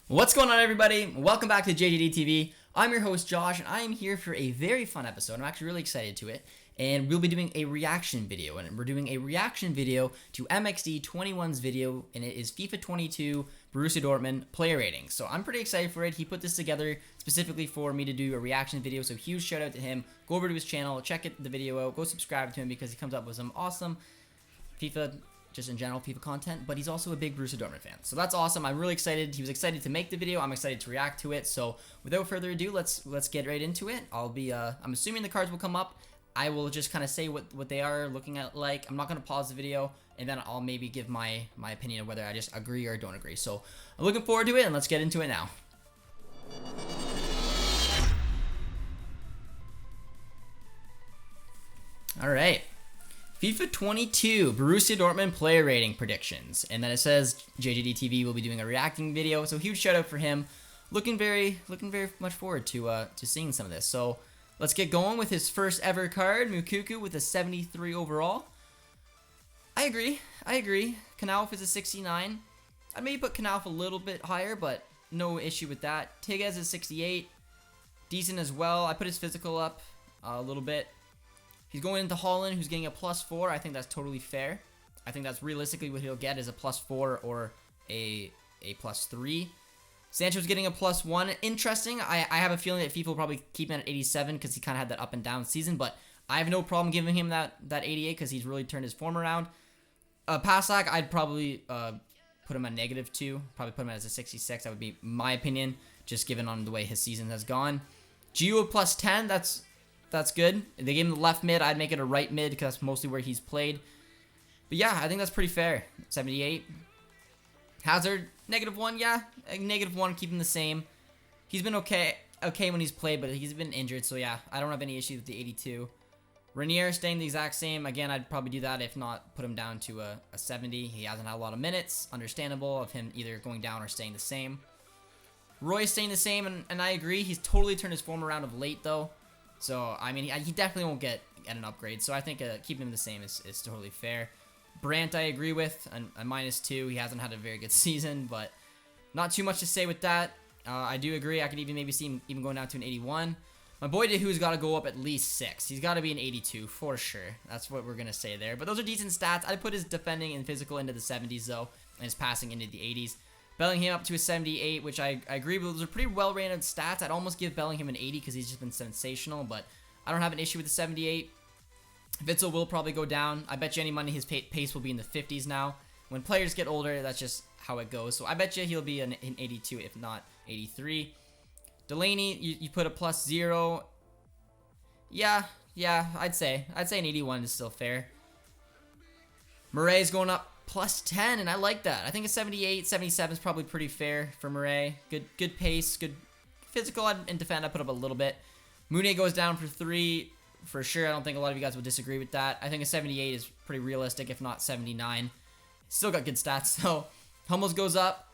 What's going on, everybody? Welcome back to JJD TV. I'm your host, Josh, and I am here for a very fun episode. I'm actually really excited to it. And we'll be doing a reaction video. And we're doing a reaction video to MXD21's video, and it is FIFA 22 Borussia Dortmund player rating. So I'm pretty excited for it. He put this together specifically for me to do a reaction video. So huge shout out to him. Go over to his channel, check the video out, go subscribe to him because he comes up with some awesome FIFA, just in general FIFA content, but he's also a big Borussia Dortmund fan. So that's awesome. I'm really excited. He was excited to make the video. I'm excited to react to it. So without further ado, let's get right into it. I'm assuming the cards will come up. I will just kind of say what they are looking at like. I'm not going to pause the video, and then I'll maybe give my opinion of whether I just agree or don't agree. So I'm looking forward to it, and let's get into it now. All right. FIFA 22 Borussia Dortmund player rating predictions, and then it says JJD TV will be doing a reacting video. So huge shout out for him. Looking very much forward to seeing some of this. So let's get going with his first ever card, Mukuku with a 73 overall. I agree. Knauf is a 69. I'd maybe put Knauf a little bit higher, but no issue with that. Tigges is 68, decent as well. I put his physical up a little bit. He's going into Holland, who's getting a +4. I think that's totally fair. I think that's realistically what he'll get is a +4 or a +3. Sancho's getting a +1. Interesting. I have a feeling that FIFA will probably keep him at 87 because he kind of had that up and down season, but I have no problem giving him that 88 because he's really turned his form around. Pasak, I'd probably put him at -2. Probably put him as a 66. That would be my opinion, just given on the way his season has gone. Gio +10. That's good. If they gave him the left mid, I'd make it a right mid because that's mostly where he's played. But yeah, I think that's pretty fair. 78. Hazard, -1, yeah. -1, keep him the same. He's been okay when he's played, but he's been injured, so yeah, I don't have any issue with the 82. Renier staying the exact same. Again, I'd probably do that, if not put him down to a 70. He hasn't had a lot of minutes. Understandable of him either going down or staying the same. Roy staying the same, and I agree. He's totally turned his form around of late, though. So, I mean, he definitely won't get an upgrade. So, I think keeping him the same is totally fair. Brandt, I agree with. A -2. He hasn't had a very good season, but not too much to say with that. I do agree. I could even maybe see him even going down to an 81. My boy Dehu's got to go up at least 6. He's got to be an 82 for sure. That's what we're going to say there. But those are decent stats. I'd put his defending and physical into the 70s, though, and his passing into the 80s. Bellingham up to a 78, which I agree with. Those are pretty well-rated stats. I'd almost give Bellingham an 80 because he's just been sensational, but I don't have an issue with the 78. Witsel will probably go down. I bet you any money his pace will be in the 50s now. When players get older, that's just how it goes. So I bet you he'll be an 82, if not 83. Delaney, you put a +0. Yeah, I'd say an 81 is still fair. Murray's going up +10, and I like that. I think a 78, 77 is probably pretty fair for Murray. Good pace, good physical, and defend. I put up a little bit. Mounier goes down for 3 for sure. I don't think a lot of you guys will disagree with that. I think a 78 is pretty realistic, if not 79. Still got good stats, so Hummels goes up.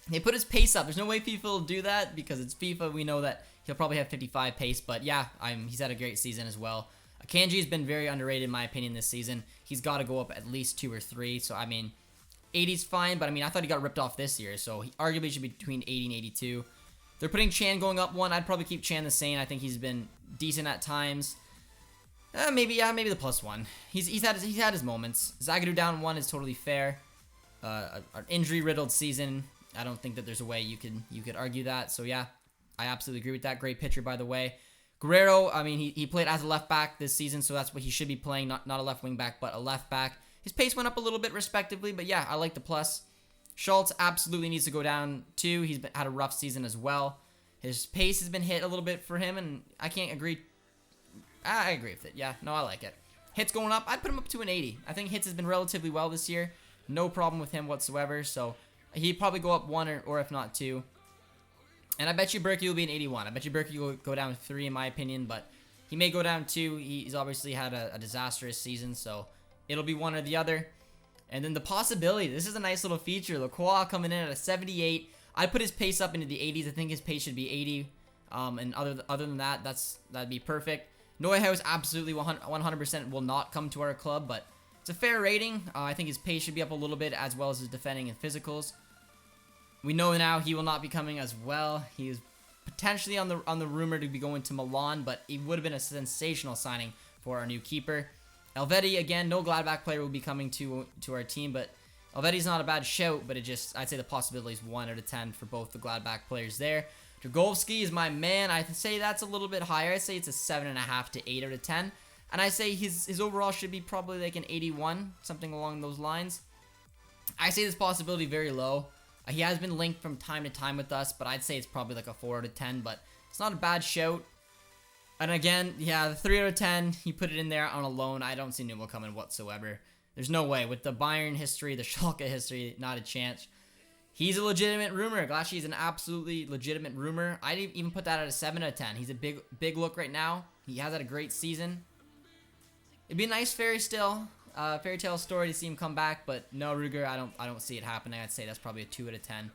They put his pace up. There's no way FIFA will do that because it's FIFA. We know that he'll probably have 55 pace, but yeah, he's had a great season as well. Akanji has been very underrated in my opinion this season. He's got to go up at least 2 or 3. So, I mean, 80's fine, but I mean, I thought he got ripped off this year. So, he arguably should be between 80 and 82. They're putting Chan going up 1. I'd probably keep Chan the same. I think he's been decent at times. Maybe the +1. He's had his moments. Zagadou down 1 is totally fair. An injury-riddled season. I don't think that there's a way you could argue that. So, yeah, I absolutely agree with that. Great pitcher, by the way. Guerrero, I mean, he played as a left back this season, so that's what he should be playing, not a left wing back, but a left back. His pace went up a little bit respectively, but yeah, I like the plus. Schultz absolutely needs to go down 2. He's had a rough season as well. His pace has been hit a little bit for him, and I can't agree. I agree with it. Yeah, no, I like it. Hits going up, I'd put him up to an 80. I think Hits has been relatively well this year. No problem with him whatsoever, so he'd probably go up 1 or if not 2. And I bet you Berkey will be an 81. I bet you Berkey will go down 3 in my opinion, but he may go down 2. He's obviously had a disastrous season, so it'll be one or the other. And then the possibility, this is a nice little feature. Lacroix coming in at a 78. I put his pace up into the 80s. I think his pace should be 80. And other than that, that'd be perfect. Neuhaus absolutely 100% will not come to our club, but it's a fair rating. I think his pace should be up a little bit as well as his defending and physicals. We know now he will not be coming as well. He is potentially on the rumor to be going to Milan, but it would have been a sensational signing for our new keeper. Elvedi, again, no Gladbach player will be coming to our team, but Elvedi's not a bad shout, but I'd say the possibility is 1 out of 10 for both the Gladbach players there. Dragowski is my man. I say that's a little bit higher. I say it's a 7.5 to 8 out of 10. And I say his overall should be probably like an 81, something along those lines. I say this possibility very low. He has been linked from time to time with us, but I'd say it's probably like a 4 out of 10, but it's not a bad shout. And again, yeah, the 3 out of 10, he put it in there on a loan. I don't see Newell coming whatsoever. There's no way. With the Bayern history, the Schalke history, not a chance. He's a legitimate rumor. Glashy is an absolutely legitimate rumor. I'd even put that at a 7 out of 10. He's a big look right now. He has had a great season. It'd be a nice fairy tale story to see him come back, but no, Ruger, I don't see it happening. I'd say that's probably a 2 out of 10.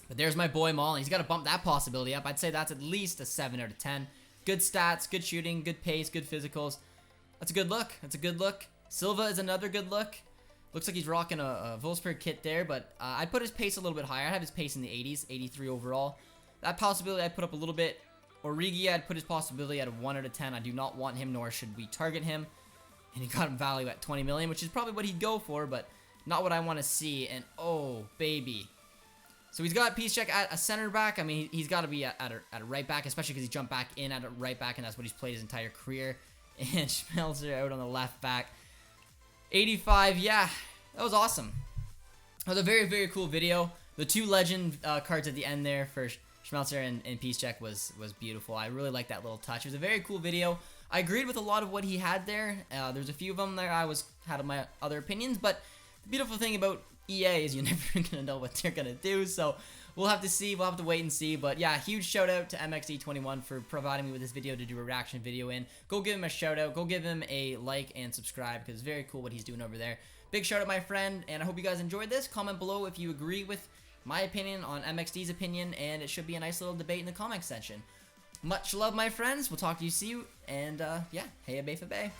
But there's my boy Mullen. He's got to bump that possibility up. I'd say that's at least a 7 out of 10. Good stats, good shooting, good pace, good physicals. That's a good look. That's a good look. Silva is another good look. Looks like he's rocking a Wolfsburg kit there, but I'd put his pace a little bit higher. I'd have his pace in the 80s, 83 overall. That possibility I'd put up a little bit. Origi, I'd put his possibility at a 1 out of 10. I do not want him, nor should we target him. And he got him value at 20 million, which is probably what he'd go for, but not what I want to see. And oh, baby. So he's got Piszczek at a center back. I mean, he's got to be at a right back, especially because he jumped back in at a right back, and that's what he's played his entire career. And Schmelzer out on the left back. 85, yeah, that was awesome. That was a very, very cool video. The 2 legend cards at the end there for Schmelzer and Piszczek was beautiful. I really like that little touch. It was a very cool video. I agreed with a lot of what he had there. There's a few of them there I had my other opinions, but the beautiful thing about EA is you're never gonna know what they're gonna do. So we'll have to see. We'll have to wait and see. But yeah, huge shout out to MXD21 for providing me with this video to do a reaction video in. Go give him a shout out. Go give him a like and subscribe because it's very cool what he's doing over there. Big shout out, my friend, and I hope you guys enjoyed this. Comment below if you agree with my opinion on MXD's opinion, and it should be a nice little debate in the comment section. Much love, my friends. We'll talk to you soon, and yeah, hey, a bay for bay.